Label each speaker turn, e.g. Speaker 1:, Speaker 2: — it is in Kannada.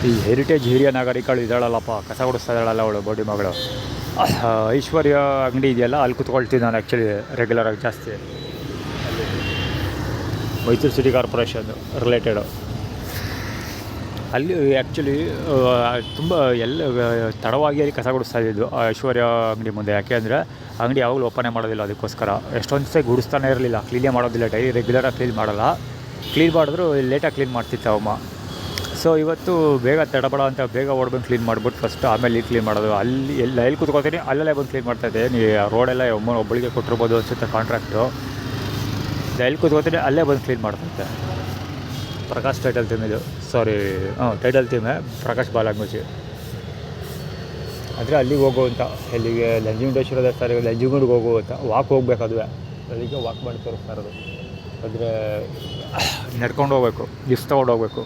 Speaker 1: ಈ ಹೆರಿಟೇಜ್ ಹಿರಿಯ ನಾಗರಿಕಳು ಇದ್ದಾಳಲ್ಲಪ್ಪ, ಕಸ ಗುಡಿಸ್ತಾ ಇದ್ದಾಳಲ್ಲ ಅವಳು ಬೋಡಿ ಮಗಳು, ಐಶ್ವರ್ಯ ಅಂಗಡಿ ಇದೆಯಲ್ಲ, ಅಲ್ಲಿ ಕುತ್ಕೊಳ್ತೀನಿ ನಾನು ಆ್ಯಕ್ಚುಲಿ ರೆಗ್ಯುಲರಾಗಿ ಜಾಸ್ತಿ. ಮೈಸೂರು ಸಿಟಿ ಕಾರ್ಪೊರೇಷನ್ ರಿಲೇಟೆಡು ಅಲ್ಲಿ ಆ್ಯಕ್ಚುಲಿ ತುಂಬ ತಡವಾಗಿ ಅಲ್ಲಿ ಕಸ ಗುಡಿಸ್ತಾ ಇದ್ದಿದ್ದು ಐಶ್ವರ್ಯ ಅಂಗಡಿ ಮುಂದೆ. ಯಾಕೆ ಅಂದರೆ ಅಂಗಡಿ ಯಾವಾಗಲೂ ಓಪನೇ ಮಾಡೋದಿಲ್ಲ, ಅದಕ್ಕೋಸ್ಕರ ಎಷ್ಟೊಂದು ಸಹ ಗುಡಿಸ್ತಾನೆ ಇರಲಿಲ್ಲ, ಕ್ಲೀನೇ ಮಾಡೋದಿಲ್ಲ, ಡೈಲಿ ರೆಗ್ಯುಲರಾಗಿ ಕ್ಲೀನ್ ಮಾಡೋಲ್ಲ. ಕ್ಲೀನ್ ಮಾಡಿದ್ರು ಲೇಟಾಗಿ ಕ್ಲೀನ್ ಮಾಡ್ತಿತ್ತು ಅಮ್ಮ. ಸೊ ಇವತ್ತು ಬೇಗ ತಡಬಡ ಅಂತ ಬೇಗ ಓಡ್ಬಂದು ಕ್ಲೀನ್ ಮಾಡಿಬಿಟ್ಟು ಫಸ್ಟ್ ಆಮೇಲೆ ಕ್ಲೀನ್ ಮಾಡೋದು. ಅಲ್ಲಿ ಎಲ್ಲಿ ಕೂತ್ಕೊಳ್ತೀನಿ ಅಲ್ಲೇ ಬಂದು ಕ್ಲೀನ್ ಮಾಡ್ತಾಯಿದ್ದೆ. ನೀವು ರೋಡೆಲ್ಲ ಒಬ್ಬಳಿಗೆ ಕೊಟ್ಟಿರ್ಬೋದು ಅನಿಸುತ್ತೆ ಕಾಂಟ್ರಾಕ್ಟು. ಎಲ್ಲಿ ಕೂತ್ಕೊಳ್ತೀನಿ ಅಲ್ಲೇ ಬಂದು ಕ್ಲೀನ್ ಮಾಡ್ತೈತೆ. ಪ್ರಕಾಶ್ ಟೈಟಲ್ ಥೀಮ್ ಇದು, ಟೈಟಲ್ ಥೀಮೇ ಪ್ರಕಾಶ್ ಬಾಲಾಂಗುಚಿ. ಆದರೆ ಅಲ್ಲಿಗೆ ಹೋಗುವಂಥ, ಎಲ್ಲಿಗೆ ನಂಜುಂಡೇಶ್ವರದ ಸರಿ ನಂಜುಗೂಡಿಗೆ ಹೋಗುವಂಥ ವಾಕ್ ಹೋಗ್ಬೇಕು. ಅದುವೇ ಅಲ್ಲಿಗೆ ವಾಕ್ ಮಾಡಿ ತೋರಿಸ್ತಾ ಇರೋದು. ಆದರೆ ನಡ್ಕೊಂಡು ಹೋಗ್ಬೇಕು, ಲಿಫ್ಟ್ ತೊಗೊಂಡು ಹೋಗ್ಬೇಕು.